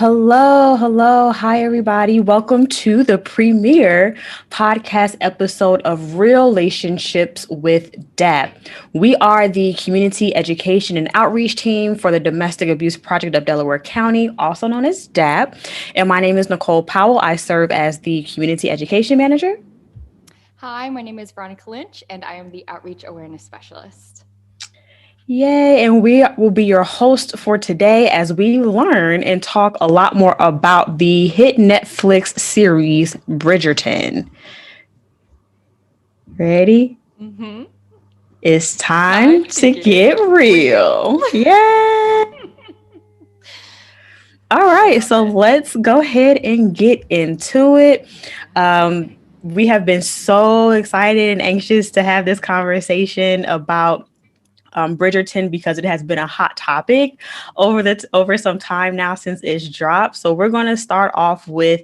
Hello, hello. Hi, everybody. Welcome to the premiere podcast episode of Relationships with DAP. We are the Community Education and Outreach Team for the Domestic Abuse Project of Delaware County, also known as DAP. And my name is Nicole Powell. I serve as the Community Education Manager. Hi, my name is Veronica Lynch, and I am the Outreach Awareness Specialist. Yay, and we will be your host for today as we learn and talk a lot more about the hit Netflix series Bridgerton. Ready? Mm-hmm. It's time Time to to get get real. real. Yeah. All I right, love so it. let's go ahead and get into it. We have been so excited and anxious to have this conversation about Bridgerton because it has been a hot topic over some time now since it's dropped. So we're going to start off with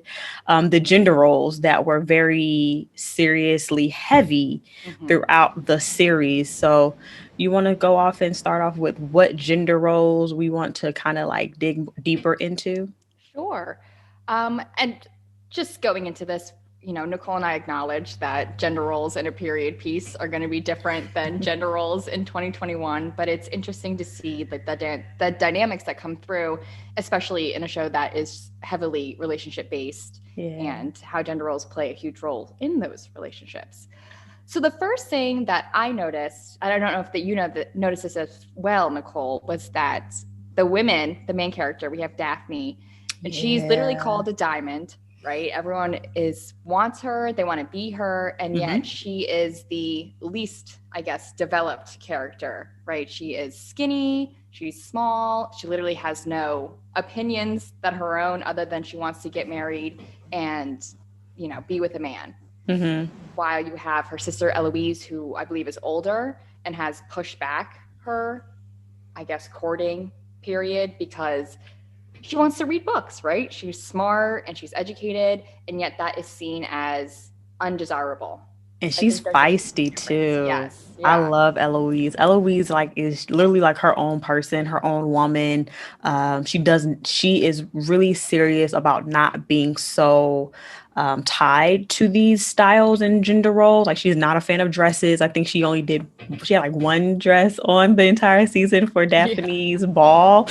the gender roles that were very seriously heavy Mm-hmm. throughout the series. So you want to go off and start off with what gender roles we want to kind of like dig deeper into? Sure. And just going into this, Nicole and I acknowledge that gender roles in a period piece are going to be different than gender roles in 2021, but it's interesting to see like the dynamics that come through, especially in a show that is heavily relationship based Yeah. and how gender roles play a huge role in those relationships. So the first thing that I noticed, I don't know if that noticed this as well, Nicole, was that the women, the main character, we have Daphne, and she's literally Yeah. called a diamond, right? Everyone wants her, they want to be her, and yet Mm-hmm. she is the least, I guess, developed character, right? She is skinny, she's small, she literally has no opinions that her own other than she wants to get married and, be with a man, Mm-hmm. while you have her sister Eloise, who I believe is older and has pushed back her, I guess, courting period because she wants to read books, right? She's smart and she's educated, and yet that is seen as undesirable. And I she's think there's a feisty difference. too. Yes. I Yeah. love Eloise. Eloise like is literally like her own person, her own woman. She is really serious about not being so tied to these styles and gender roles. Like she's not a fan of dresses. I think she had like one dress on the entire season for Yeah. Daphne's ball.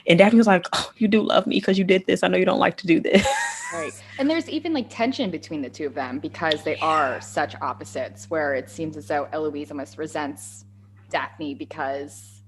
And Daphne was like, "Oh, you do love me because you did this. I know you don't like to do this." Right. And there's even like tension between the two of them because they are such opposites, where it seems as though Eloise almost resents Daphne because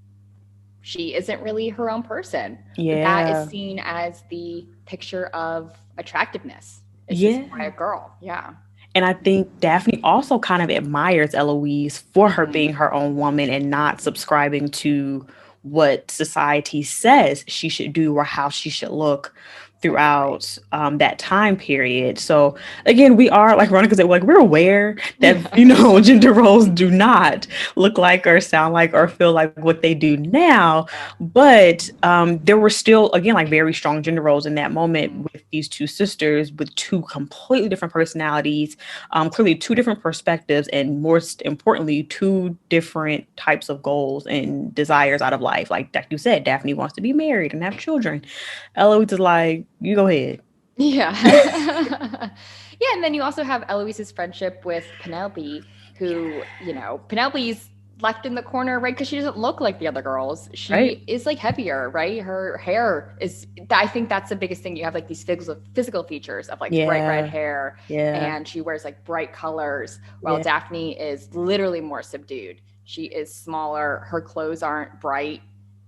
she isn't really her own person. But that is Yeah. seen as the picture of attractiveness. It's this Yeah. quiet girl. Yeah. And I think Daphne also kind of admires Eloise for her Mm-hmm. being her own woman and not subscribing to what society says she should do or how she should look Exactly. throughout that time period. So again, we are like Veronica said, like we're aware that Yeah. gender roles do not look like or sound like or feel like what they do now. Yeah. But there were still again like very strong gender roles in that moment Mm-hmm. with these two sisters with two completely different personalities, clearly two different perspectives, and most importantly, two different types of goals and desires out of life. Like you said, Daphne wants to be married and have children. Eloise is like, you go ahead. Yeah. Yeah. And then you also have Eloise's friendship with Penelope, who, Penelope's left in the corner, right? Because she doesn't look like the other girls. Right? She is like heavier, right? Her hair is, I think that's the biggest thing. You have like these physical features of like bright red Yeah. hair, Yeah. and she wears like bright colors, while Yeah. Daphne is literally more subdued. She is smaller. Her clothes aren't bright,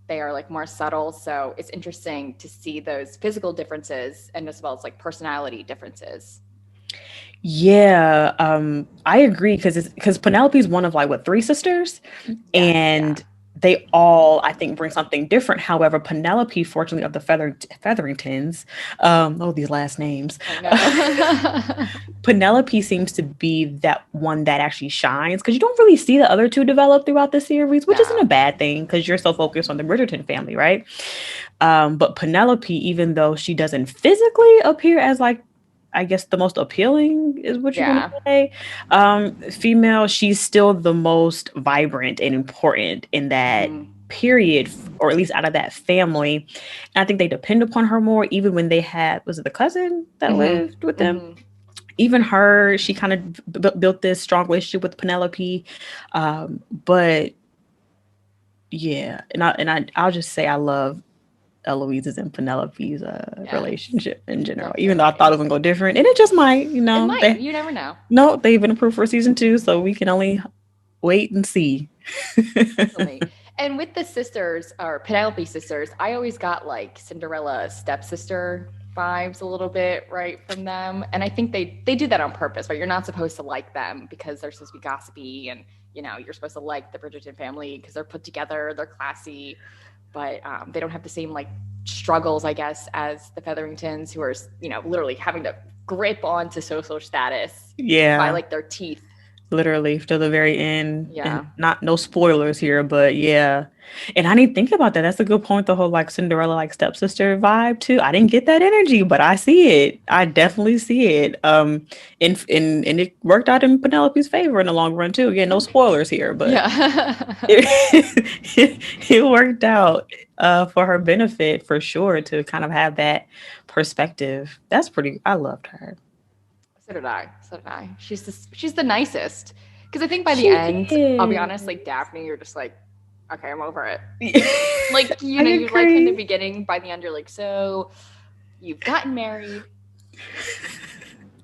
they are like more subtle. So it's interesting to see those physical differences and as well as like personality differences. Yeah, I agree because Penelope's one of like what three sisters, Yes, yeah. and they all I think bring something different. However, Penelope, fortunately, of the Featheringtons, oh these last names, I know. Penelope seems to be that one that actually shines because you don't really see the other two develop throughout the series, which isn't a No. bad thing because you're so focused on the Bridgerton family, right? But Penelope, even though she doesn't physically appear as like I guess the most appealing is what you want to Yeah. say. Female, she's still the most vibrant and important in that Mm-hmm. period, or at least out of that family. And I think they depend upon her more, even when they had, was it the cousin that lived with them? Even her, she kind of built this strong relationship with Penelope. But yeah, I'll just say I love Eloise's and Penelope's relationship in general, even though I thought it was gonna go different, and it just might, It might. You never know. No, they've been approved for season 2, so we can only wait and see. And with the sisters, or Penelope sisters, I always got like Cinderella stepsister vibes a little bit, right, from them. And I think they do that on purpose, right? You're not supposed to like them because they're supposed to be gossipy, and you're supposed to like the Bridgerton family because they're put together, they're classy, but they don't have the same like struggles, I guess, as the Featheringtons, who are literally having to grip onto social status by like their teeth. Literally to the very end. Yeah. And no spoilers here, but yeah. And I didn't think about that. That's a good point. The whole like Cinderella, like stepsister vibe too. I didn't get that energy, but I see it. I definitely see it. And it worked out in Penelope's favor in the long run too. Again, no spoilers here, but it worked out for her benefit for sure, to kind of have that perspective. I loved her. So did I. She's the nicest. Because I think by the end, I'll be honest, like Daphne, you're just like, okay, I'm over it. Like, you like in the beginning, by the end, you're like, so you've gotten married.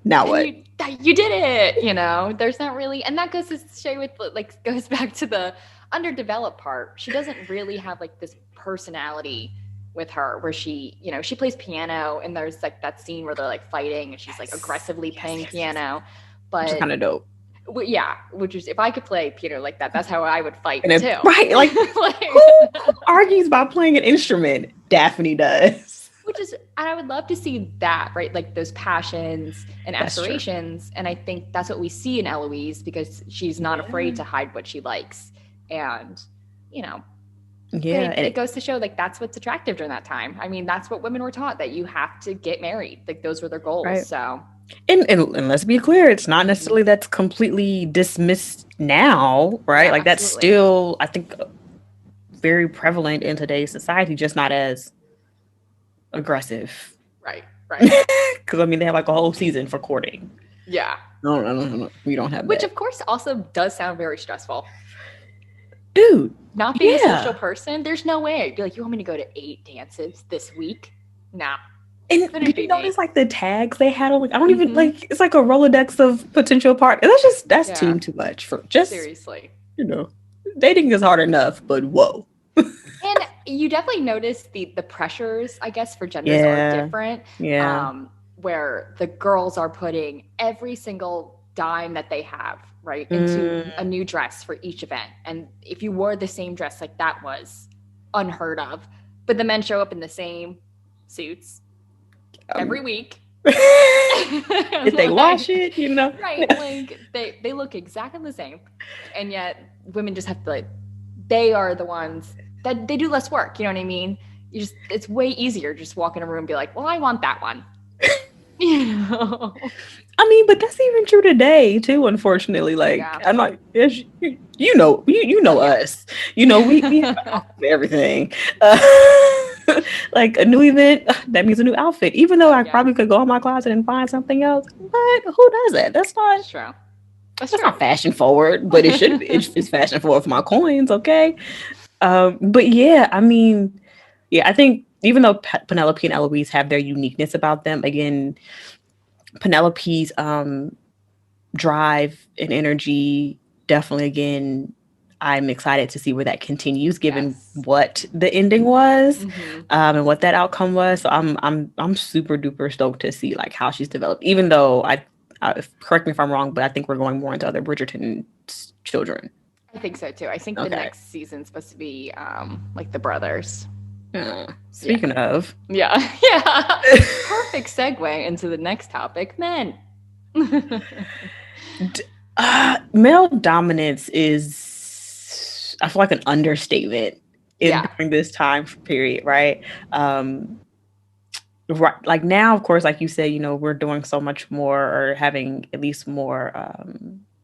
Now what? You did it, there's not really, and that goes to show with, like, goes back to the underdeveloped part. She doesn't really have like this personality with her, where she plays piano, and there's like that scene where they're like fighting and she's like aggressively playing piano, but which is kind of dope. Which is, if I could play piano like that, that's how I would fight too. Right, like who argues about playing an instrument? Daphne does. And I would love to see that, right? Like those passions and aspirations, and I think that's what we see in Eloise, because she's not afraid to hide what she likes, and it goes to show, like, that's what's attractive during that time. I mean, that's what women were taught, that you have to get married. Like, those were their goals. Right. So, and let's be clear, it's not necessarily that's completely dismissed now, right? Yeah, like, that's still, I think, very prevalent in today's society, just not as aggressive. Right. Because, I mean, they have like a whole season for courting. Yeah. No. We don't have Which, that. of course, also does sound very stressful. Dude, not being a social person, there's no way. I'd be like, you want me to go to 8 dances this week? Nah. And did you notice like the tags they had on? Like, I don't even like. It's like a Rolodex of potential partners. That's too much for just seriously. Dating is hard enough, but whoa. And you definitely notice the pressures, I guess, for genders are different. Yeah. Where the girls are putting every single dime that they have, right, into a new dress for each event. And if you wore the same dress, like, that was unheard of. But the men show up in the same suits every week. If they wash it, right? Like, they look exactly the same, and yet women just have to, like, they are the ones that they do less work. You know what I mean? It's way easier just walk in a room and be like, well, I want that one. I mean, but that's even true today too, unfortunately. Like, I'm not, you know us, we have everything. Like a new event, that means a new outfit, even though I probably could go in my closet and find something else, but who does that? That's true. That's not fashion forward, but it should be. It's fashion forward for my coins. Okay. But yeah, I mean, I think even though Penelope and Eloise have their uniqueness about them, again, Penelope's drive and energy, definitely, again, I'm excited to see where that continues, given what the ending was, and what that outcome was. So I'm super duper stoked to see like how she's developed, even though I correct me if I'm wrong, but I think we're going more into other Bridgerton children. I think so too. I think the next season's supposed to be like the brothers. Speaking of. Yeah. Perfect segue into the next topic, men. Male dominance is, I feel like, an understatement during this time period, right? Right, like now, of course, like you said, we're doing so much more, or having at least more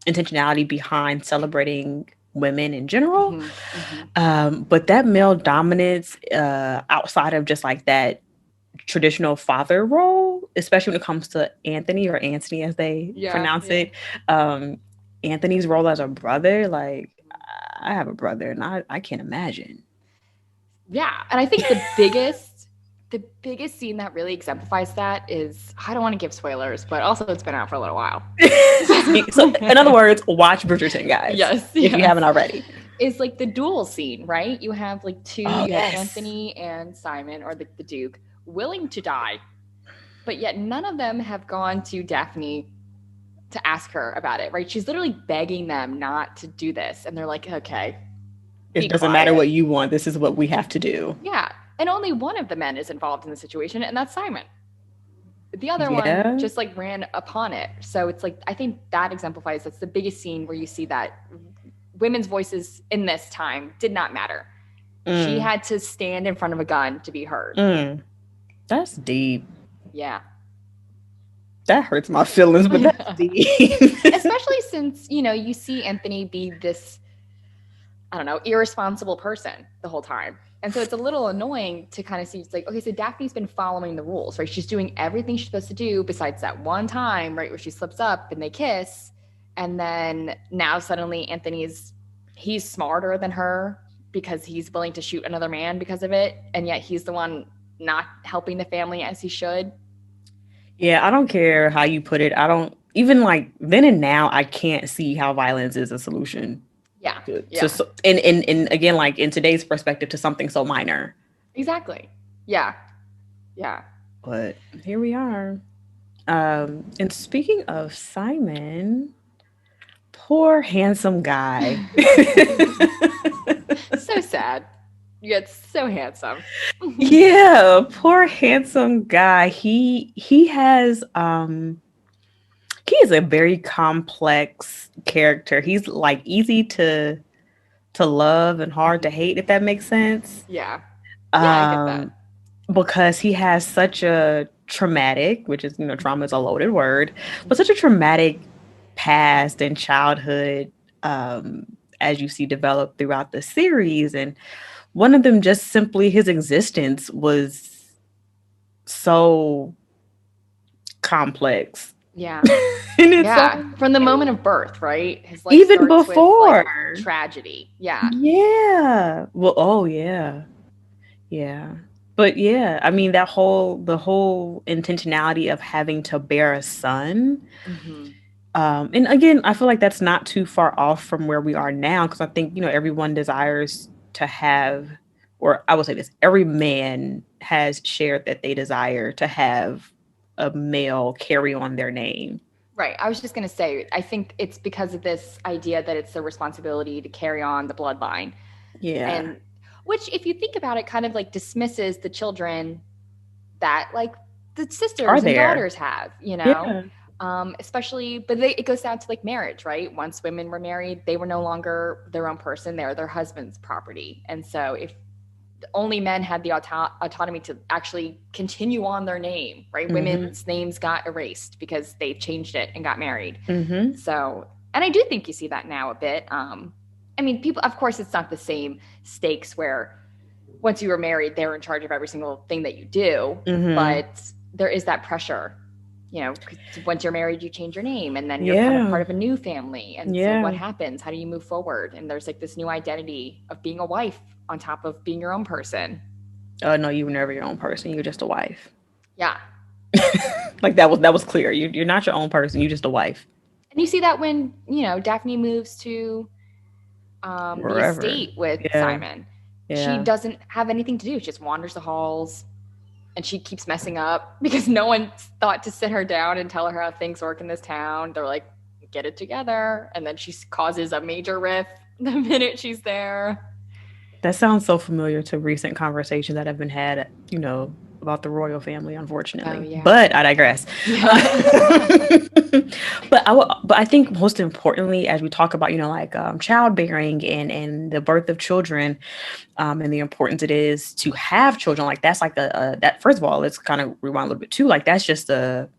intentionality behind celebrating women in general. Mm-hmm, mm-hmm. But that male dominance, outside of just like that traditional father role, especially when it comes to Anthony, or Anthony as they Yeah, pronounce yeah. it, Anthony's role as a brother, like I have a brother and I can't imagine. Yeah, and I think the biggest scene that really exemplifies that is, I don't want to give spoilers, but also it's been out for a little while. So, in other words, watch Bridgerton, guys, Yes, if you yes. haven't already. Is like the duel scene, right? You have like Oh you have yes, Anthony and Simon, or the Duke, willing to die, but yet none of them have gone to Daphne to ask her about it, right? She's literally begging them not to do this. And they're like, okay, be it doesn't matter quiet. what you want. This is what we have to do. Yeah. And only one of the men is involved in the situation, and that's Simon. The other one Yeah. just like ran upon it. So it's like, I think that exemplifies, that's the biggest scene where you see that women's voices in this time did not matter. She had to stand in front of a gun to be heard. That's deep. Yeah. That hurts my feelings, but that's deep. Especially since, you see Anthony be this, I don't know, irresponsible person the whole time. And so it's a little annoying to kind of see, it's like, okay, so Daphne's been following the rules, right? She's doing everything she's supposed to do besides that one time, right, where she slips up and they kiss. And then now suddenly he's smarter than her because he's willing to shoot another man because of it. And yet he's the one not helping the family as he should. Yeah, I don't care how you put it. I don't even like then and now. I can't see how violence is a solution. Yeah. And again, like in today's perspective, to something so minor. Exactly. Yeah. Yeah. But here we are. And speaking of Simon, poor handsome guy. So sad. Yet so handsome. Yeah, poor handsome guy. He has he is a very complex character. He's like easy to love and hard to hate, if that makes sense. Yeah. Yeah, I get that. Because he has such a traumatic, which is, trauma is a loaded word, but such a traumatic past and childhood, as you see develop throughout the series. And one of them, just simply his existence was so complex. Yeah. Yeah. From the moment of birth, right? His life even starts before with, tragedy. Yeah. Yeah. Well, oh yeah. Yeah. But yeah, I mean the whole intentionality of having to bear a son. Mm-hmm. And again, I feel like that's not too far off from where we are now, because I think, everyone desires to have, or I will say this, every man has shared that they desire to have a male carry on their name. Right. I was just going to say, I think it's because of this idea that it's the responsibility to carry on the bloodline. Yeah. And which, if you think about it, kind of like dismisses the children that like the sisters and daughters have, Yeah. Especially, but it goes down to like marriage, right? Once women were married, they were no longer their own person. They're their husband's property. And so if only men had the autonomy to actually continue on their name, right? Mm-hmm. Women's names got erased because they changed it and got married. Mm-hmm. So, and I do think you see that now a bit. I mean, people, of course, it's not the same stakes where once you were married, they're in charge of every single thing that you do, mm-hmm. but there is that pressure. Once you're married, you change your name and then you're kind of part of a new family. And so what happens? How do you move forward? And there's like this new identity of being a wife on top of being your own person. Oh, no, you were never your own person. You're just a wife. Yeah. Like that was clear. You're not your own person. You're just a wife. And you see that when, Daphne moves to the estate with Simon. Yeah. She doesn't have anything to do. She just wanders the halls. And she keeps messing up because no one thought to sit her down and tell her how things work in this town. They're like, get it together. And then she causes a major rift the minute she's there. That sounds so familiar to recent conversations that have been had, about the royal family, unfortunately. Oh, yeah. But I digress. Yeah. But I think most importantly, as we talk about, childbearing and the birth of children, and the importance it is to have children, like that's like that. First of all, let's kind of rewind a little bit too. Like that's just a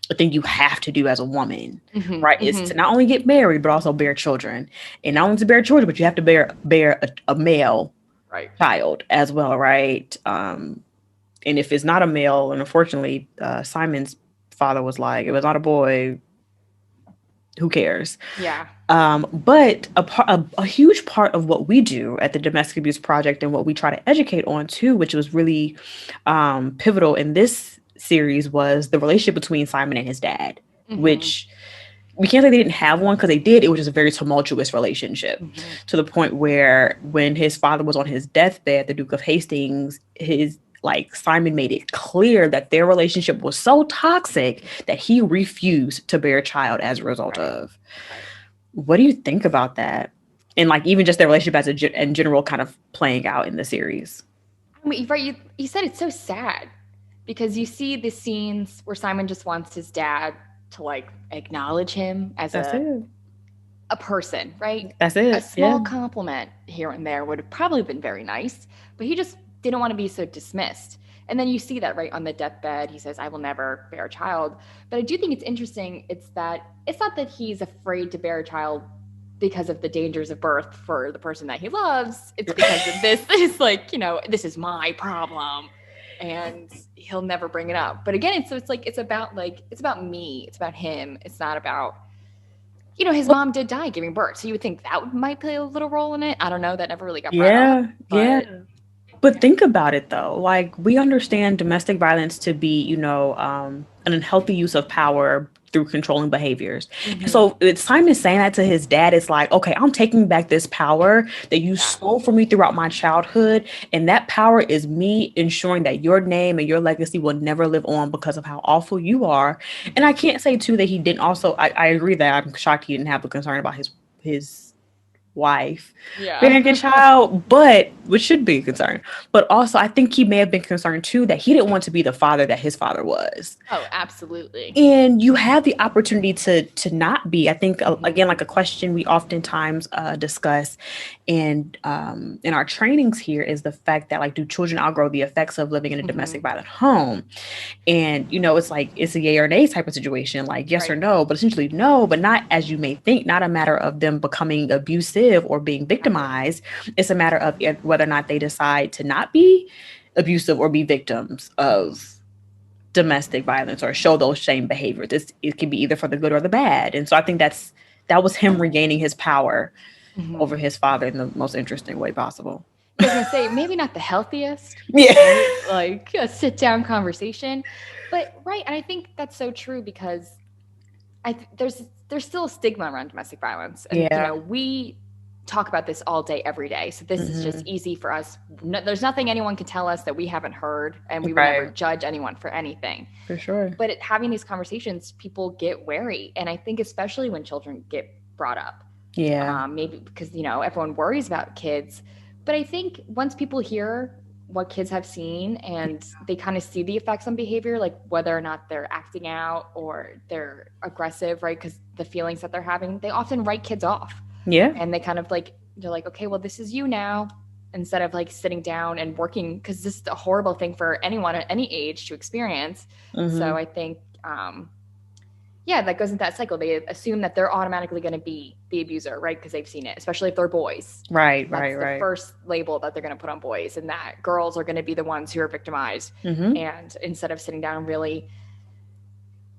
a thing you have to do as a woman, Mm-hmm, right? Is mm-hmm. to not only get married but also bear children, and not only to bear children, but you have to bear a male Right. child as well, right? And if it's not a male, and unfortunately, Simon's father was like, "It was not a boy. Who cares?" Yeah. But a huge part of what we do at the Domestic Abuse Project and what we try to educate on too, which was really pivotal in this series, was the relationship between Simon and his dad, Mm-hmm. which we can't say they didn't have one, because they did. It was just a very tumultuous relationship, Mm-hmm. to the point where when his father was on his deathbed, the Duke of Hastings, his like Simon made it clear that their relationship was so toxic that he refused to bear a child as a result Right. of. Right. What do you think about that? And like even just their relationship as in general kind of playing out in the series. I mean, right, you said it's so sad because you see the scenes where Simon just wants his dad to like acknowledge him as That's it. a person, right? That's A it. small Yeah. compliment here and there would have probably been very nice, but he just didn't want to be so dismissed. And then you see that right on the deathbed, he says, "I will never bear a child." But I do think it's interesting. It's not that he's afraid to bear a child because of the dangers of birth for the person that he loves. It's because of this. It's like, this is my problem, and he'll never bring it up. But again, it's about me. It's about him. It's not about, his mom did die giving birth. So you would think that might play a little role in it. I don't know. That never really got brought up. Yeah. Yeah. But But think about it though. Like we understand domestic violence to be, an unhealthy use of power through controlling behaviors. And mm-hmm. so it's Simon saying that to his dad. It's like, okay, I'm taking back this power that you Yeah. stole from me throughout my childhood. And that power is me ensuring that your name and your legacy will never live on because of how awful you are. And I can't say too that he didn't also, I agree that I'm shocked he didn't have a concern about his wife bearing a Yeah. child, but which should be a concern. But also, I think he may have been concerned too that he didn't want to be the father that his father was. Oh, absolutely. And you have the opportunity to not be. I think Mm-hmm. again, like a question we oftentimes discuss in our trainings here is the fact that like, do children outgrow the effects of living in a domestic Mm-hmm. violent home? And it's like it's a yay or nay type of situation, like yes or Right. no, but essentially no, but not as you may think, not a matter of them becoming abusive or being Exactly. victimized. It's a matter of whether or not they decide to not be abusive or be victims of domestic violence or show those same behaviors. It can be either for the good or the bad. And so I think that was him regaining his power Mm-hmm. over his father in the most interesting way possible. Yeah, I was gonna say maybe not the healthiest, Yeah. right? Like a sit down conversation, but right. And I think that's so true because there's still a stigma around domestic violence, and Yeah. we talk about this all day, every day. So this is just Hmm. easy for us. No, there's nothing anyone can tell us that we haven't heard, and we would never Right. judge anyone for anything. For sure. But having these conversations, people get wary, and I think especially when children get brought up, Yeah. maybe because everyone worries about kids, but I think once people hear what kids have seen and they kind of see the effects on behavior, like whether or not they're acting out or they're aggressive, right? Because the feelings that they're having, they often write kids off, Yeah. and they kind of like, they're like, okay, well, this is you now, instead of like sitting down and working, because this is a horrible thing for anyone at any age to experience. So I think yeah, that goes into that cycle. They assume that they're automatically going to be the abuser, right? Because they've seen it, especially if they're boys. Right. That's the first label that they're going to put on boys, and that girls are going to be the ones who are victimized. And instead of sitting down and really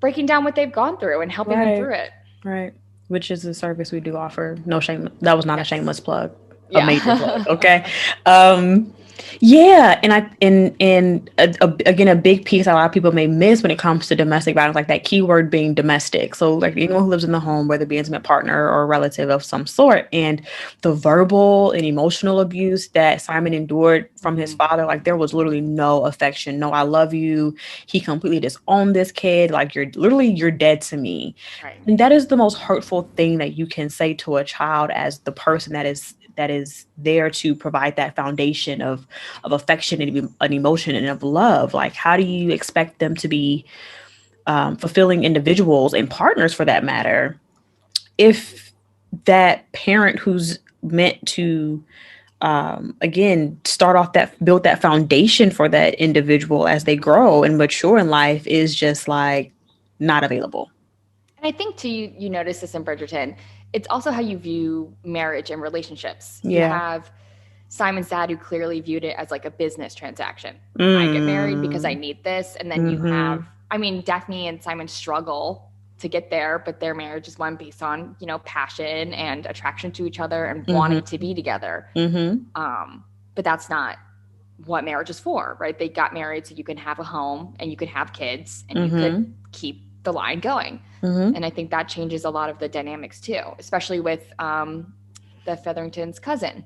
breaking down what they've gone through and helping them through it. Right. Which is a service we do offer. No shame. That was not a shameless plug. Yeah. A major plug. Okay. Yeah, again, a big piece a lot of people may miss when it comes to domestic violence, like that keyword being domestic. So, like anyone who lives in the home, whether it be an intimate partner or a relative of some sort, and the verbal and emotional abuse that Simon endured from his father, like there was literally no affection, no "I love you." He completely disowned this kid. Like you're dead to me, Right. and that is the most hurtful thing that you can say to a child as the person that is there to provide that foundation of affection and an emotion and of love. Like, how do you expect them to be fulfilling individuals and partners for that matter if that parent who's meant to again start off that build that foundation for that individual as they grow and mature in life is just like not available. And I think too, you notice this in Bridgerton. It's also how you view marriage and relationships. You have Simon's dad, who clearly viewed it as like a business transaction. I get married because I need this. And then you have, I mean, Daphne and Simon struggle to get there, but their marriage is one based on, you know, passion and attraction to each other and wanting to be together. But that's not what marriage is for, right? They got married so you can have a home and you can have kids and you could keep the line going. And I think that changes a lot of the dynamics too, especially with the Featherington's cousin,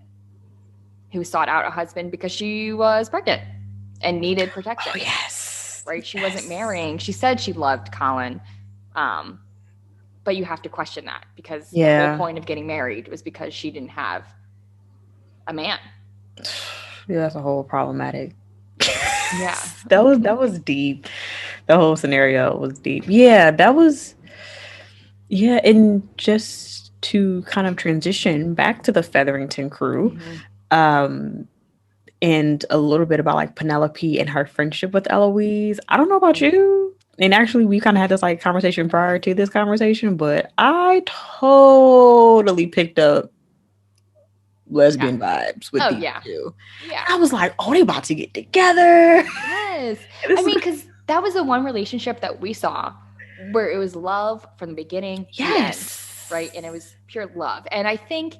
who sought out a husband because she was pregnant and needed protection. Oh, yes. Right? She wasn't marrying. She said she loved Colin. But you have to question that, because the whole point of getting married was because she didn't have a man. Yeah, that's a whole problematic. Yeah. That was deep. The whole scenario was deep. Yeah, that was. Yeah, and just to kind of transition back to the Featherington crew, and a little bit about like Penelope and her friendship with Eloise. I don't know about you, and actually we kind of had this like conversation prior to this conversation, but I totally picked up lesbian vibes with these two. Yeah, I was like, oh, they about to get together. Yes. I mean, because that was the one relationship that we saw where it was love from the beginning to the end, right? And it was pure love. And I think,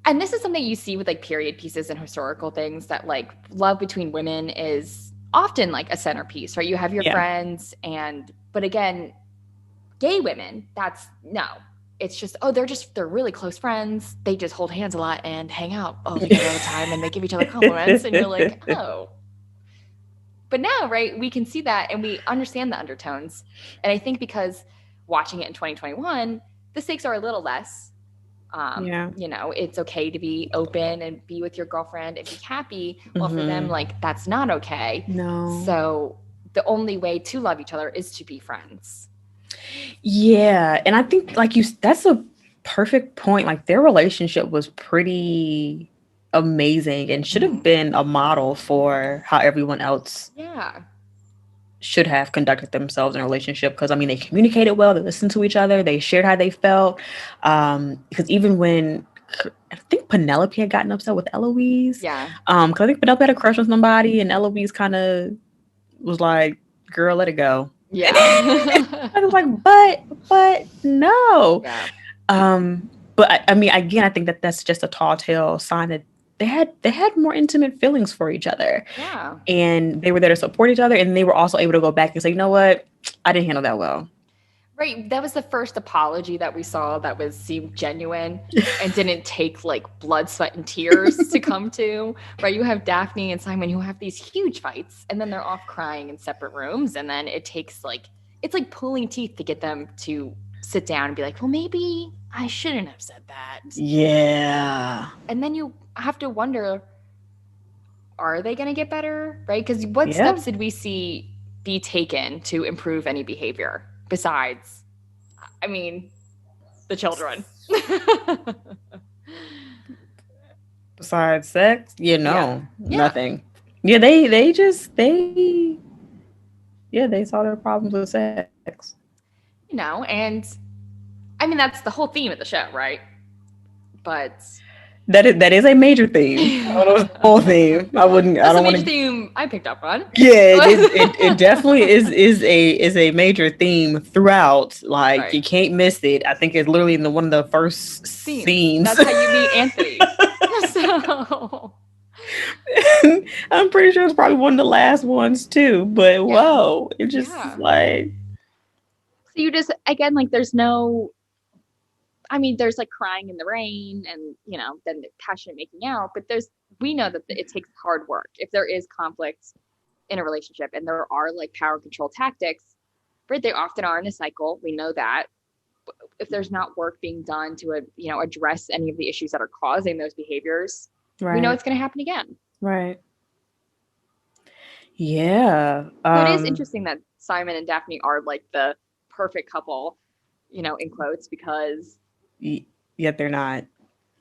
and this is something you see with like period pieces and historical things, that like love between women is often like a centerpiece, right? You have your friends, but again, gay women, it's just, they're really close friends. They just hold hands a lot and hang out together all the time, and they give each other compliments, and you're like, oh. But now, right, we can see that and we understand the undertones. And I think because watching it in 2021, the stakes are a little less. You know, it's okay to be open and be with your girlfriend and be happy. Well, for them, like, that's not okay. No. So the only way to love each other is to be friends. Yeah. And I think that's a perfect point. Like, their relationship was pretty amazing and should have been a model for how everyone else should have conducted themselves in a relationship. Because I mean, they communicated well, they listened to each other, they shared how they felt. Because even when I think Penelope had gotten upset with Eloise, because I think Penelope had a crush on somebody, and Eloise kind of was like, "Girl, let it go." Yeah, I was like, "But no." But I mean, again, I think that's just a tall tale sign that they had more intimate feelings for each other. Yeah. And they were there to support each other, and they were also able to go back and say, you know what? I didn't handle that well. Right. That was the first apology that we saw that seemed genuine and didn't take like blood, sweat, and tears to come to. Right. You have Daphne and Simon who have these huge fights, and then they're off crying in separate rooms. And then it takes it's like pulling teeth to get them to sit down and be like, well, maybe I shouldn't have said that. Yeah. And then you have to wonder, are they going to get better? Right? Because what steps did we see be taken to improve any behavior besides, I mean, the children? Besides sex? Nothing. Yeah, they saw their problems with sex. You know, and I mean, that's the whole theme of the show, right? But that is a major theme. I don't know if it's the whole theme. That's a major theme I picked up on. Yeah, it definitely is a major theme throughout. Like, you can't miss it. I think it's literally in one of the first scenes. That's how you meet Anthony. So I'm pretty sure it's probably one of the last ones too. But whoa, it just like. So you just, again, like, there's no, I mean, there's like crying in the rain and, you know, then the passionate making out, but we know that it takes hard work. If there is conflict in a relationship and there are like power and control tactics, right, they often are in a cycle. We know that. If there's not work being done to, address any of the issues that are causing those behaviors, we know it's going to happen again. Right. Yeah. So it is interesting that Simon and Daphne are like the perfect couple, in quotes, because yet they're not.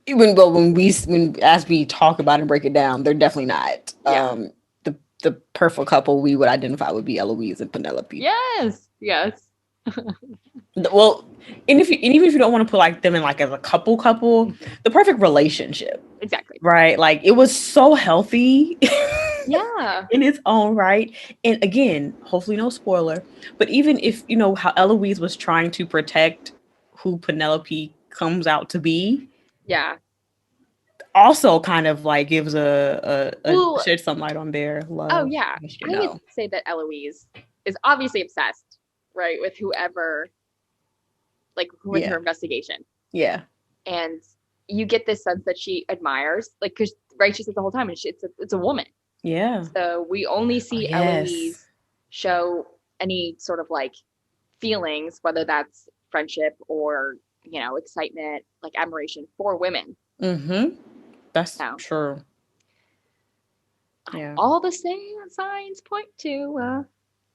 As we talk about and break it down, they're definitely not. The perfect couple we would identify would be Eloise and Penelope. Yes. Well, and even if you don't want to put like them in like as a couple, the perfect relationship, Exactly. right? Like it was so healthy Yeah. in its own right. And again, hopefully no spoiler, but even if you know how Eloise was trying to protect who Penelope comes out to be, Yeah. also kind of like gives a Well, shed some light on their oh love. yeah. You I would know, say that Eloise is obviously obsessed, right, with whoever, like with yeah, her investigation. yeah, And you get this sense that she admires, like, because right, she says the whole time, and it's a woman. yeah. So we only Oh see yes, Eloise show any sort of like feelings, whether that's friendship or, excitement, like admiration for women. mm-hmm. That's So true. Yeah. all the same signs point to,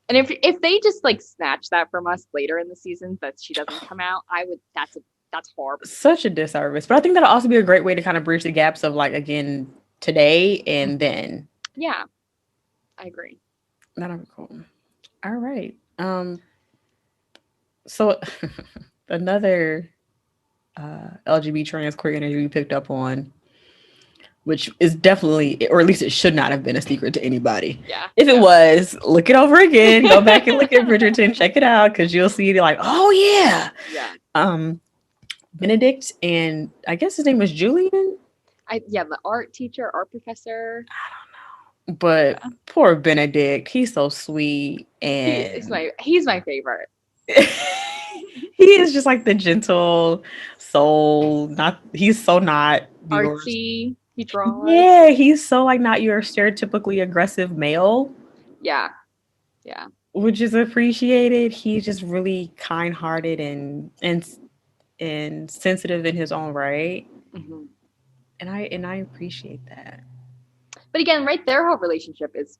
and if they just like snatch that from us later in the season that she doesn't come out, I would. That's horrible. Such a disservice. But I think that'll also be a great way to kind of bridge the gaps of like again today and then. Yeah, I agree. That'll be cool. All right. So another LGBT trans queer energy we picked up on, which is definitely, or at least it should not have been a secret to anybody. Yeah, If it no. was, look it over again. Go back and look at Bridgerton, check it out, because you'll see it like, oh yeah. Yeah. Benedict and I guess his name was Julian. The art teacher, art professor. But Yeah. poor Benedict, he's so sweet and He's my favorite. he is just like the gentle soul. Not he's so not yours. Artsy, he draws. Yeah, he's so like not your stereotypically aggressive male, Yeah. Yeah. which is appreciated. He's just really kind-hearted and sensitive in his own right. Hmm. And I appreciate that. But again, right, their whole relationship is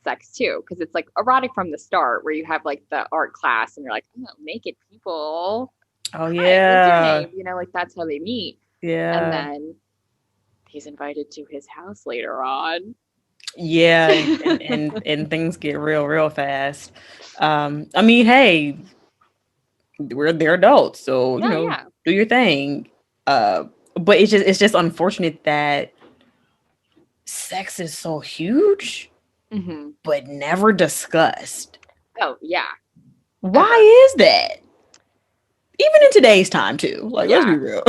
sex too, because it's like erotic from the start, where you have like the art class, and you're like, oh, naked people. Oh Hi, what's your yeah. name? Like that's how they meet, and Yeah. then he's invited to his house later on. Yeah, and things get real fast. I mean, hey, they're adults, so Yeah, yeah, do your thing. Uh, but it's just unfortunate that sex is so huge, hmm but never discussed. oh yeah, ever. Why is that? Even in today's time, too. Like, let's be Yeah. real.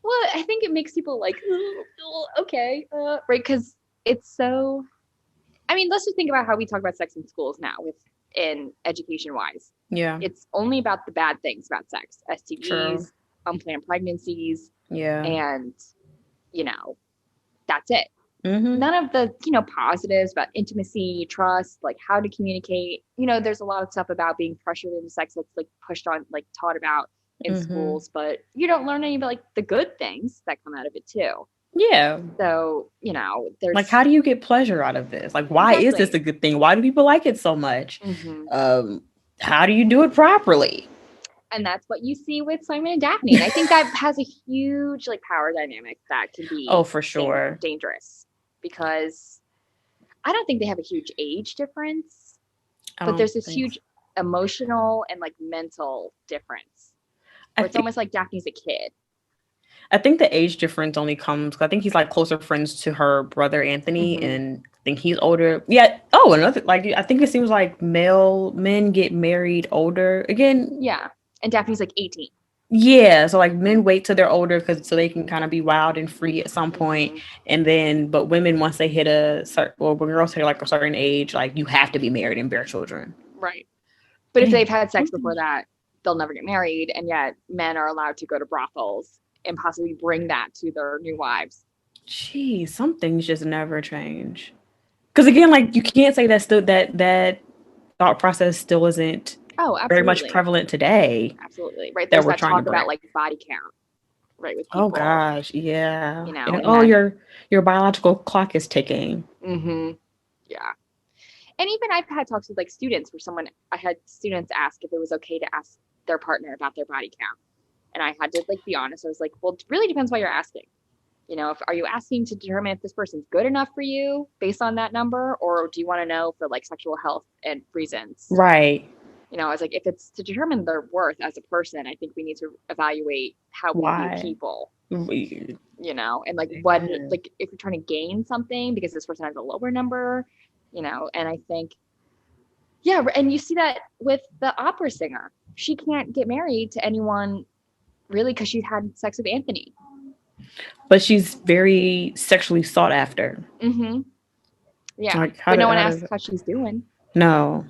Well, I think it makes people like, okay, right? Because it's so. I mean, let's just think about how we talk about sex in schools now, in education wise. Yeah, It's only about the bad things about sex, true. STDs, unplanned pregnancies, Yeah. and you know, that's it. Mm-hmm. None of the positives about intimacy, trust, like how to communicate. There's a lot of stuff about being pressured into sex that's like pushed on, like taught about in Mm-hmm. schools, but you don't learn any of like the good things that come out of it too. Yeah. So Like, there's how do you get pleasure out of this? Like, why is this exactly. a good thing? Why do people like it so much? Hmm. Um, how do you do it properly? And that's what you see with Simon and Daphne. And I think that has a huge like power dynamic that can Oh, be for sure. dangerous, because I don't think they have a huge age difference, I but don't there's this think huge emotional and like mental difference I where it's think almost like Daphne's a kid. I think the age difference only comes 'cause I think he's like closer friends to her brother Anthony, Hmm. and I think he's older. Yeah. Oh, another like I think it seems like male men get married older. Again, Yeah. And Daphne's like 18. yeah, so like Hmm. men wait till they're older because so they can kind of be wild and free at some point, Hmm. and then but women once they hit a certain well when girls hit like a certain age, like you have to be married and bear children. Right. But if Dang, they've had sex something. before that, they'll never get married. And yet men are allowed to go to brothels and possibly bring that to their new wives. Geez, some things just never change. Because again, like you can't say that still that thought process still isn't Oh, very much absolutely. prevalent today Absolutely. Right. that There's we're that trying to talk about break. like body count, right, with Oh people, gosh, yeah. And and oh, that. your biological clock is ticking. Hmm. Yeah. And even I've had talks with like students where I had students ask if it was okay to ask their partner about their body count. And I had to like be honest. I was like, well, it really depends why you're asking. Are you asking to determine if this person's good enough for you based on that number, or do you want to know for like sexual health and reasons? Right. You know, I was like, if it's to determine their worth as a person, I think we need to evaluate how we view Why? people, We- you know, and like what, like if you're trying to gain something because this person has a lower number, you know, and I think, yeah, and you see that with the opera singer. She can't get married to anyone really because she had sex with Anthony. But she's very sexually sought after. Mm-hmm. Yeah, Like but no one how asks does how she's doing. no,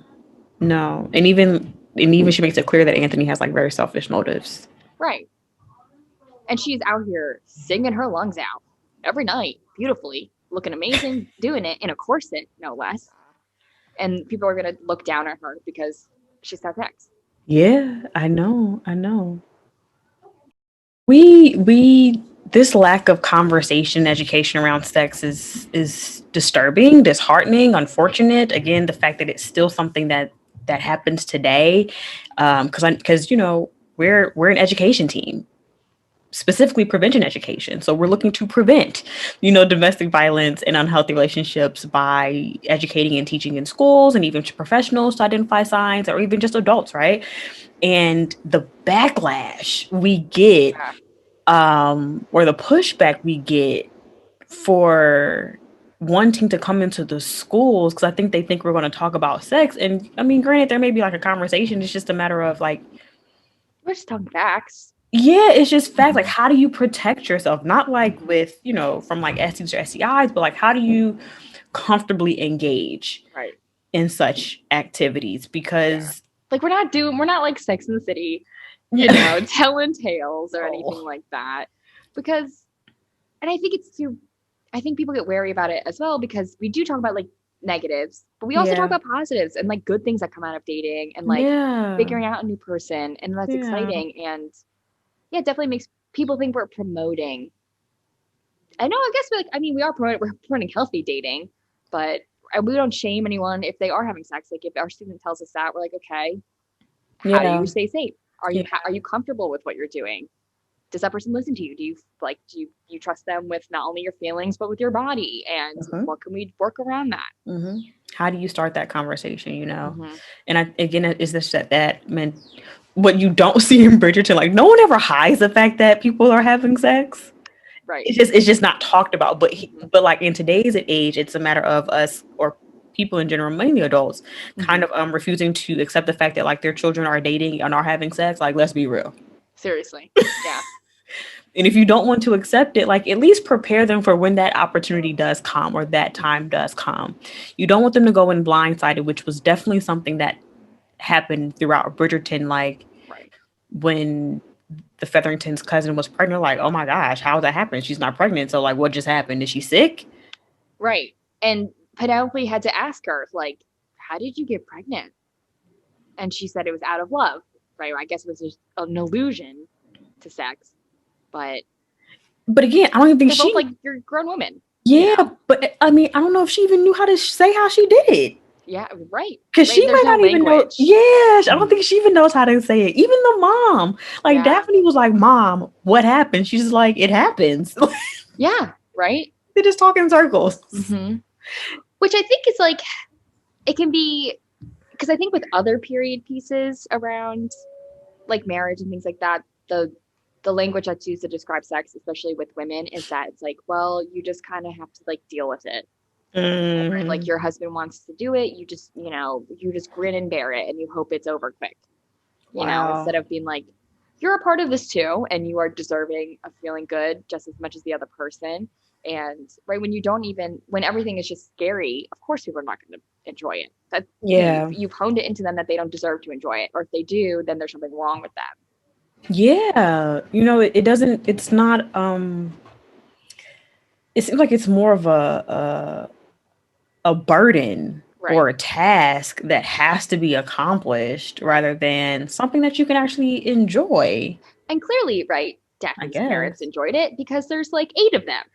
no, and even she makes it clear that Anthony has like very selfish motives. Right. And she's out here singing her lungs out every night, beautifully, looking amazing, doing it in a corset, no less. And people are going to look down at her because she's had sex. Yeah, I know. We this lack of conversation education around sex is disturbing, disheartening, unfortunate. Again, the fact that it's still something that happens today, because we're an education team, specifically prevention education. So we're looking to prevent, domestic violence and unhealthy relationships by educating and teaching in schools and even to professionals to identify signs, or even just adults, right? And the backlash we get, or the pushback we get for wanting to come into the schools, because I think they think we're going to talk about sex. And I mean, granted, there may be like a conversation. It's just a matter of like, We're just talking facts. yeah, it's just facts. Like, how do you protect yourself? Not like with, from like STDs or STIs, but like, how do you comfortably engage Right. in such activities? Because like we're not like Sex in the City, telling tales or anything like that. Because, and I think people get wary about it as well because we do talk about like negatives, but we also talk about positives and like good things that come out of dating and like figuring out a new person, and that's exciting. And yeah, it definitely makes people think we're promoting. I know, I guess we're promoting healthy dating, but we don't shame anyone if they are having sex. Like if our student tells us that, we're like, okay, how do you stay safe? Are you comfortable with what you're doing? Does that person listen to you? Do you trust them with not only your feelings but with your body? And what can we work around that? How do you start that conversation? And again, is this that meant what you don't see in Bridgerton? Like, no one ever hides the fact that people are having sex. Right. It's just not talked about. But like in today's age, it's a matter of us, or people in general, mainly adults, kind of refusing to accept the fact that like their children are dating and are having sex. Like, let's be real. Seriously. Yeah. And if you don't want to accept it, like at least prepare them for when that opportunity does come or that time does come. You don't want them to go in blindsided, which was definitely something that happened throughout Bridgerton. Like when the Featherington's cousin was pregnant, like, oh my gosh, how did that happen? She's not pregnant. So like, what just happened? Is she sick? Right. And Penelope had to ask her, like, how did you get pregnant? And she said it was out of love, right? I guess it was just an allusion to sex. But again, I don't even think they're both like, you're a grown woman. Yeah, but I mean, I don't know if she even knew how to say how she did it. Yeah, right. Because she might not even know. Yeah, I don't think she even knows how to say it. Even the mom, like Daphne was like, "Mom, what happened?" She's just like, "It happens." Yeah, right. They just talk in circles. Which I think is like, it can be, because I think with other period pieces around like marriage and things like that, the language that's used to describe sex, especially with women, is that it's like, well, you just kind of have to like deal with it. Right? Like your husband wants to do it, you just grin and bear it and you hope it's over quick. You know, instead of being like, you're a part of this too, and you are deserving of feeling good just as much as the other person. And right when everything is just scary, of course people are not going to enjoy it. That you've honed it into them that they don't deserve to enjoy it, or if they do, then there's something wrong with them. Yeah, it doesn't. It's not. It seems like it's more of a burden or a task that has to be accomplished rather than something that you can actually enjoy. And clearly, right, Daphne's parents enjoyed it because there's like 8 of them.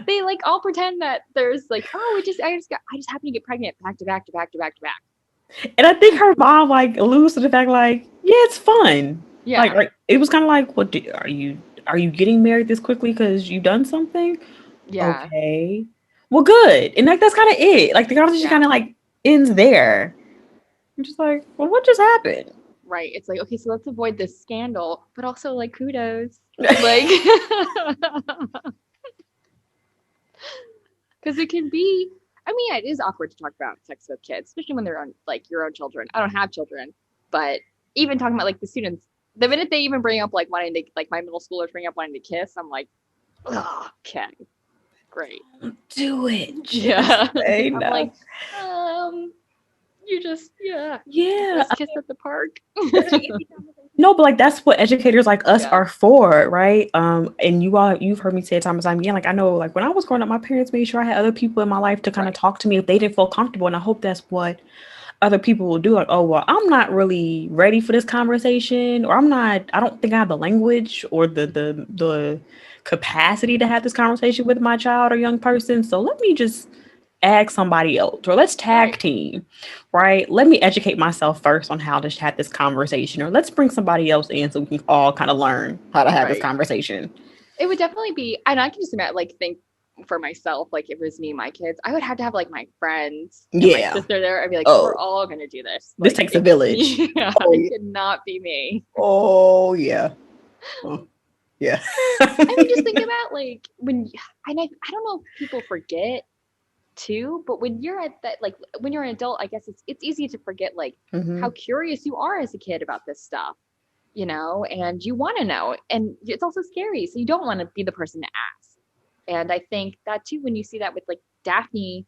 They like all pretend that there's like, oh, I just happened to get pregnant back to back to back to back to back. And I think her mom like alludes to the fact like, yeah, it's fun. Yeah, like it was kind of like, what are you getting married this quickly because you've done something? Okay, well, good. And like that's kind of it. Like the conversation kind of like ends there. I'm just like, well, what just happened? Right. It's like, okay, so let's avoid this scandal, but also like kudos. Like, because it can be, I mean, yeah, it is awkward to talk about sex with kids, especially when they're on like your own children. I don't have children, but even talking about like the students, the minute they even bring up like wanting to, like my middle schoolers bring up wanting to kiss, I'm like, oh, okay, great. Do it. Just Yeah. say I'm no. like, you just, yeah, Yeah. let's kiss at the park. No, but like that's what educators like us Yeah, are for, right? And you've heard me say it time and time again. Like I know, like when I was growing up, my parents made sure I had other people in my life to kind of right, talk to me if they didn't feel comfortable. And I hope that's what other people will do. Like, oh well, I'm not really ready for this conversation, or I don't think I have the language or the capacity to have this conversation with my child or young person. So let me just ask somebody else, or let's tag right. team, right? Let me educate myself first on how to have this conversation, or let's bring somebody else in so we can all kind of learn how to have this Right. conversation. It would definitely be, and I can just imagine, like, think for myself, like, if it was me and my kids, I would have to have, like, my friends and my Yeah. sister there. I'd be like, we're Oh, all going to do this. this Like, takes a village. yeah, Oh it yeah. could not be me. Oh yeah. Oh, yeah. I mean, just think about, like, and I don't know if people forget too, but when you're at that, like, when you're an adult, I guess it's easy to forget, like, Hmm. how curious you are as a kid about this stuff, and you want to know. And it's also scary. So you don't want to be the person to ask. And I think that too, when you see that with like Daphne,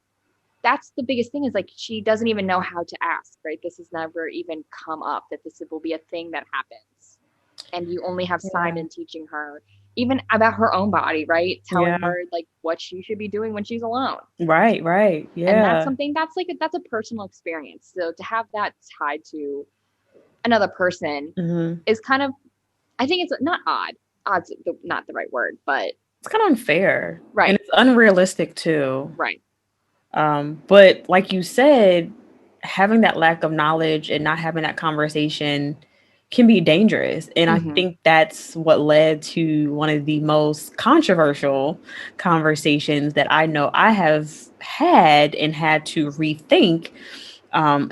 that's the biggest thing is like she doesn't even know how to ask, right? This has never even come up that this will be a thing that happens. And you only have Yeah. Simon teaching her even about her own body, right? Telling Yeah. her like what she should be doing when she's alone. Right. Right. And that's Yeah. something that's a personal experience. So to have that tied to another person Hmm. is kind of, I think it's not odd. Odd's not the right word, but It's kind of unfair and right, it's unrealistic too. right. But like you said, having that lack of knowledge and not having that conversation can be dangerous. And I Hmm. think that's what led to one of the most controversial conversations that I know I have had and had to rethink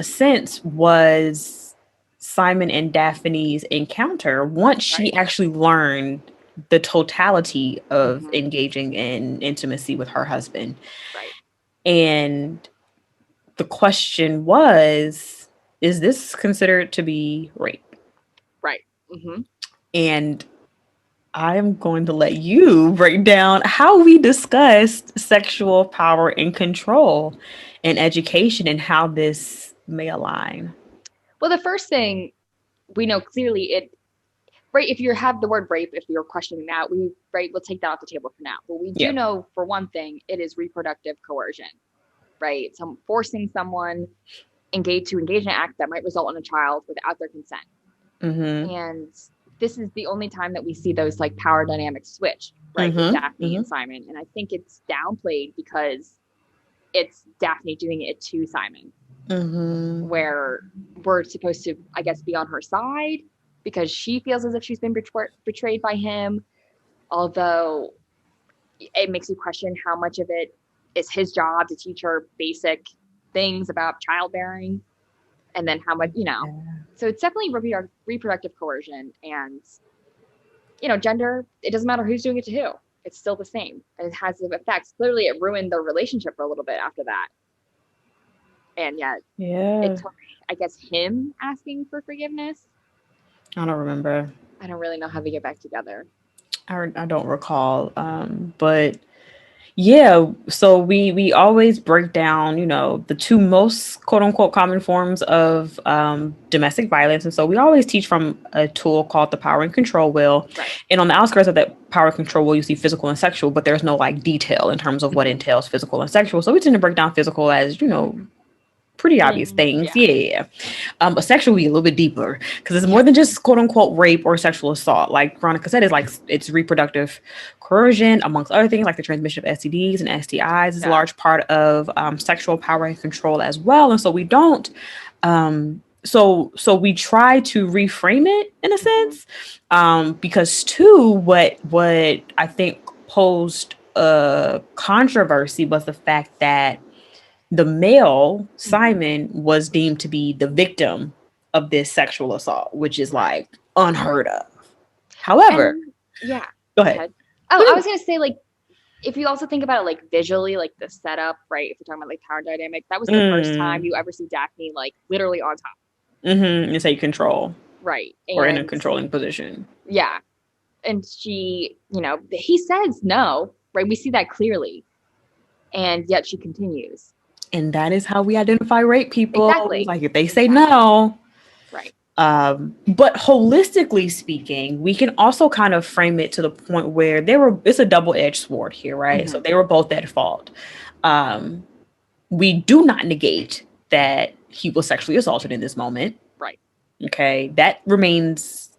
since was Simon and Daphne's encounter once she Right. actually learned the totality of Hmm. engaging in intimacy with her husband. Right. And the question was, is this considered to be rape? Right. Hmm. And I'm going to let you break down how we discussed sexual power and control in education and how this may align. Well, the first thing we know clearly right, if you have the word rape, if you're questioning that, we'll take that off the table for now. But we do Yeah. know for one thing, it is reproductive coercion, right? Some forcing someone to engage in an act that might result in a child without their consent. Mm-hmm. And this is the only time that we see those like power dynamics switch, right, with Mm-hmm. Daphne Mm-hmm. and Simon. And I think it's downplayed because it's Daphne doing it to Simon, Mm-hmm. where we're supposed to, I guess, be on her side because she feels as if she's been betrayed by him. Although it makes you question how much of it is his job to teach her basic things about childbearing, and then how much, So it's definitely reproductive coercion, and gender. It doesn't matter who's doing it to who. It's still the same, and it has effects. Clearly, it ruined their relationship for a little bit after that, and yet it Yeah. took, I guess, him asking for forgiveness. I don't remember. I don't really know how they get back together. I don't recall. But yeah, so we always break down, the two most quote unquote common forms of domestic violence, and so we always teach from a tool called the power and control wheel. Right. And on the outskirts of that power and control wheel, you see physical and sexual, but there's no like detail in terms of what Mm-hmm. entails physical and sexual. So we tend to break down physical as pretty obvious Things. things. Yeah. Yeah. But sexual be a little bit deeper because it's more Yeah. than just quote unquote rape or sexual assault. Like Veronica said, it's reproductive coercion, amongst other things, like the transmission of STDs and STIs is a Yeah. large part of sexual power and control as well. And so we don't, so we try to reframe it in a Mm-hmm. sense, because too, what I think posed a controversy was the fact that The male, Simon, was deemed to be the victim of this sexual assault, which is like unheard of. However, And yeah, go ahead. Oh, I was gonna say, like, if you also think about it, like, visually, like the setup, right? If you're talking about like power dynamic, that was the first time you ever see Daphne like literally on top. Mm-hmm. It's a control. Right. Or in a controlling position. Yeah. And she, he says no, right? We see that clearly. And yet she continues. And that is how we identify rape people. Exactly. Like if they say no. Right. But holistically speaking, we can also kind of frame it to the point where it's a double-edged sword here, right? So they were both at fault. We do not negate that he was sexually assaulted in this moment. Right. Okay. That remains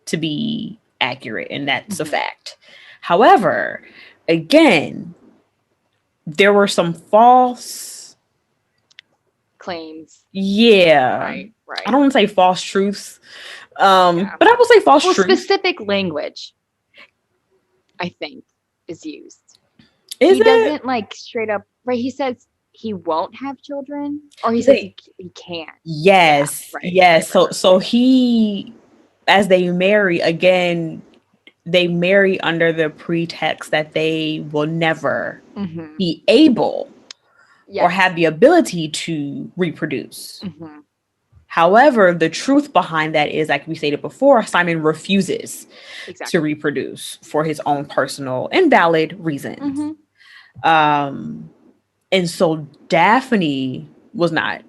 to be accurate, and that's a fact. However, again, there were some false claims. Yeah. Right. I don't want to say false truths. But I will say false truths. Specific language, I think, is used. He doesn't like straight up, right? He says he won't have children, or he says he can't. Yes. Yeah, right, yes. Right. So he, as they marry again, they marry under the pretext that they will never be able or have the ability to reproduce. However, the truth behind that is, like we stated before, Simon refuses to reproduce for his own personal and valid reasons. And so Daphne was not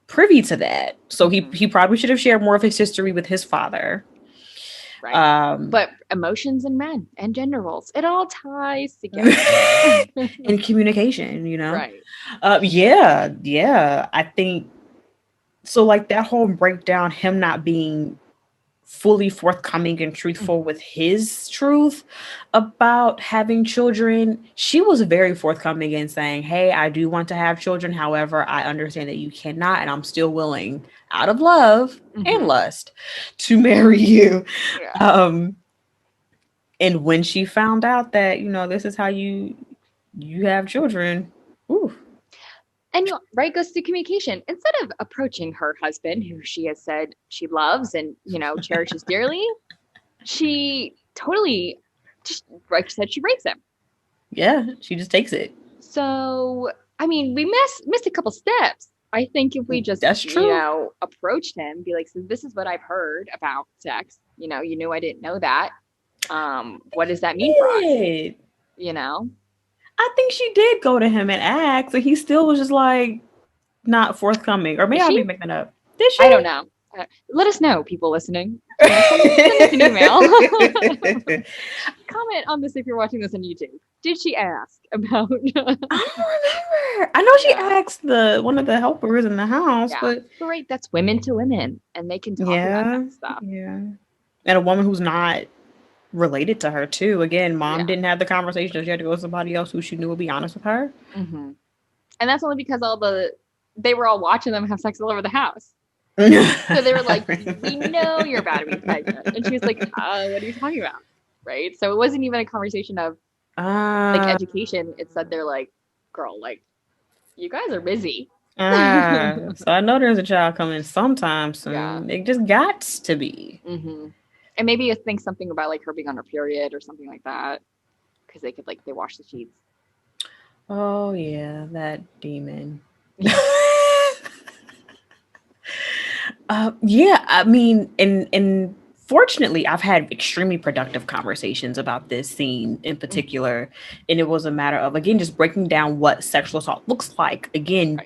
privy to that. So he probably should have shared more of his history with his father. Right. But emotions and men and gender roles, it all ties together. In communication, Right. Yeah. I think so, like that whole breakdown, him not being fully forthcoming and truthful with his truth about having children. She was very forthcoming in saying, hey, I do want to have children. However, I understand that you cannot, and I'm still willing, out of love and lust, to marry you. Yeah. And when she found out that, this is how you have children, ooh. And right, goes to communication. Instead of approaching her husband, who she has said she loves and, cherishes dearly, she totally, just like you said, she breaks him. Yeah, she just takes it. So, I mean, we missed a couple steps. I think if we just, approached him, be like, so this is what I've heard about sex. You knew I didn't know that. What does that mean for us? I think she did go to him and ask, and he still was just like not forthcoming. Or maybe I'll be making that up. Did she? I don't know. Let us know, people listening. Send us an email. Comment on this if you're watching this on YouTube. Did she ask about? I don't remember. I know she asked one of the helpers in the house, but right, that's women to women, and they can talk about that stuff. Yeah, and a woman who's not related to her too. Again, mom didn't have the conversation. She had to go with somebody else who she knew would be honest with her. And that's only because they were all watching them have sex all over the house. So they were like, we know you're about to be pregnant. And she was like, what are you talking about? Right. So it wasn't even a conversation of like education. It said they're like, girl, like, you guys are busy. So I know there's a child coming sometime soon. Yeah. It just got to be. And maybe you think something about like her being on her period or something like that, because they could they wash the sheets. Oh yeah, that demon. Yeah, I mean, and fortunately, I've had extremely productive conversations about this scene in particular, and it was a matter of, again, just breaking down what sexual assault looks like. Again,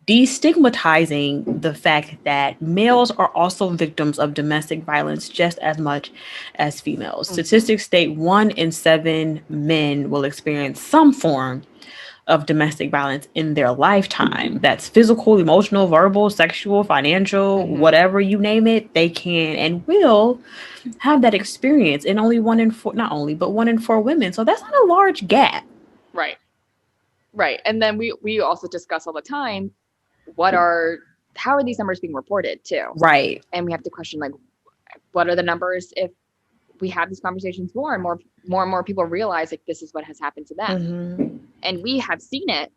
destigmatizing the fact that males are also victims of domestic violence just as much as females. Statistics state 1 in 7 men will experience some form of domestic violence in their lifetime. That's physical, emotional, verbal, sexual, financial, whatever you name it, they can and will have that experience. And only 1 in 4, not only, but 1 in 4 women. So that's not a large gap. Right. And then we also discuss all the time, how are these numbers being reported too? Right. And we have to question, like, what are the numbers if we have these conversations more and more people realize like this is what has happened to them. And we have seen it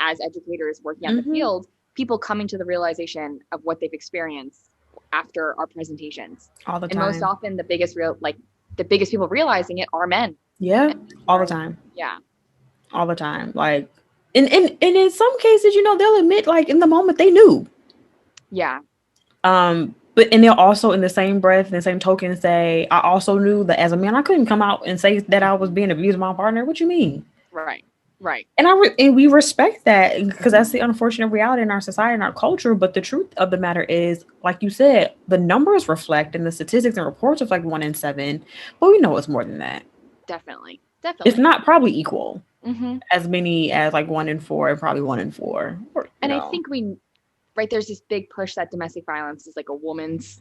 as educators working out the field, people coming to the realization of what they've experienced after our presentations. All the and time. most often the biggest people realizing it are men. Yeah, all the time. Yeah. All the time. Like, and in some cases, they'll admit, like, in the moment they knew. Yeah. But and they'll also, in the same breath, in the same token, say, I also knew that as a man, I couldn't come out and say that I was being abused by my partner. What you mean? Right. Right. And and we respect that, because that's the unfortunate reality in our society and our culture. But the truth of the matter is, like you said, the numbers reflect and the statistics and reports of like 1 in 7, but we know it's more than that. Definitely. It's not probably equal Mm-hmm. as many as like 1 in 4 and probably 1 in 4. And I think there's this big push that domestic violence is like a woman's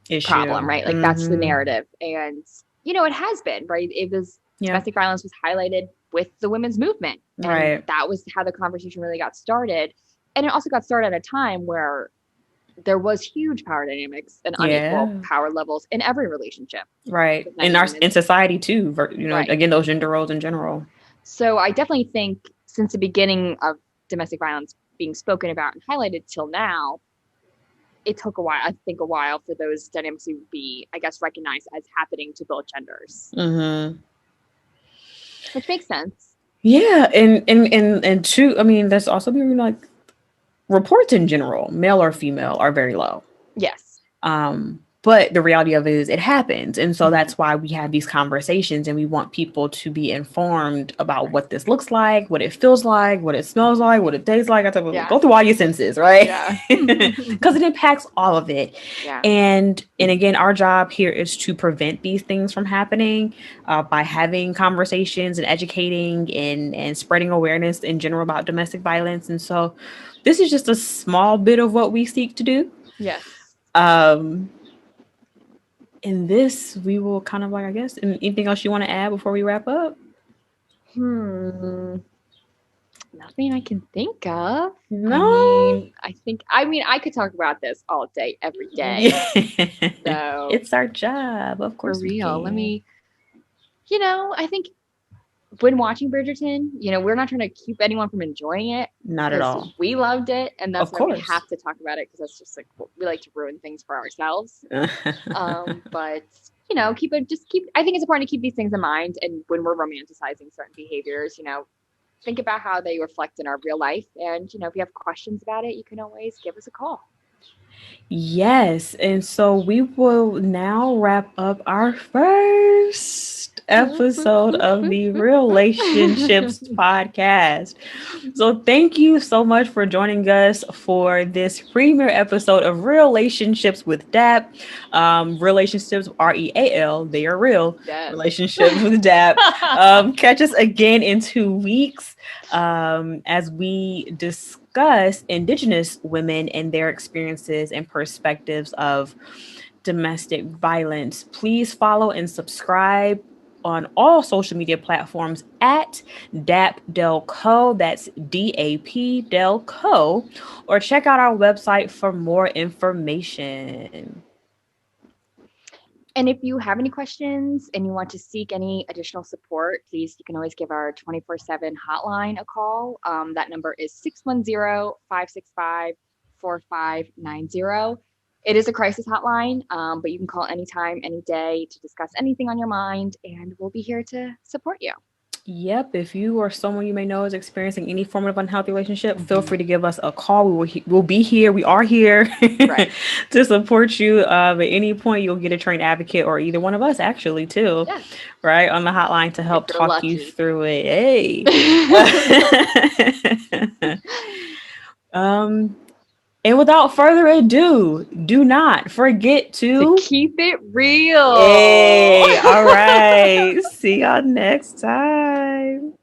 issue problem, right? Like that's the narrative. And, it has been, right? It was domestic violence was highlighted with the women's movement. And right. That was how the conversation really got started. And it also got started at a time where there was huge power dynamics and unequal power levels in every relationship. Right. In society too, right. Again, those gender roles in general. So I definitely think since the beginning of domestic violence being spoken about and highlighted till now, it took a while for those dynamics to be, I guess, recognized as happening to both genders. Mm-hmm. Which makes sense. Yeah. And two, I mean, there's also been like reports in general, male or female, are very low. Yes. But the reality of it is it happens. And so that's why we have these conversations, and we want people to be informed about what this looks like, what it feels like, what it smells like, what it tastes like. Go through all your senses, right? Yeah. Because it impacts all of it. Yeah. And again, our job here is to prevent these things from happening by having conversations and educating and spreading awareness in general about domestic violence. And so this is just a small bit of what we seek to do. Yes. In this, we will kind of like, I guess, anything else you want to add before we wrap up? Nothing I can think of. No. I mean, I could talk about this all day, every day. So it's our job, of course. For real. Let me, I think when watching Bridgerton, we're not trying to keep anyone from enjoying it. Not at all. We loved it, and that's why we have to talk about it, because that's just like we like to ruin things for ourselves. But I think it's important to keep these things in mind, and when we're romanticizing certain behaviors, think about how they reflect in our real life, and if you have questions about it, you can always give us a call. Yes, and so we will now wrap up our first episode of the Relationships podcast. So thank you so much for joining us for this premiere episode of Relationships with DAP. Relationships, REAL, they are real. Yes. Relationships with DAP. Catch us again in 2 weeks as we discuss Indigenous women and their experiences and perspectives of domestic violence. Please follow and subscribe on all social media platforms at DAP-Del-Co. That's DAP Del-Co. Or check out our website for more information. And if you have any questions and you want to seek any additional support, please, you can always give our 24/7 hotline a call. That number is 610-565-4590. It is a crisis hotline, but you can call anytime, any day to discuss anything on your mind, and we'll be here to support you. Yep. If you or someone you may know is experiencing any form of unhealthy relationship, feel free to give us a call. We'll be here. We are here to support you. At any point, you'll get a trained advocate, or either one of us actually too, right, on the hotline to help talk you through it. Hey. And without further ado, do not forget to keep it real. Hey, all right. See y'all next time.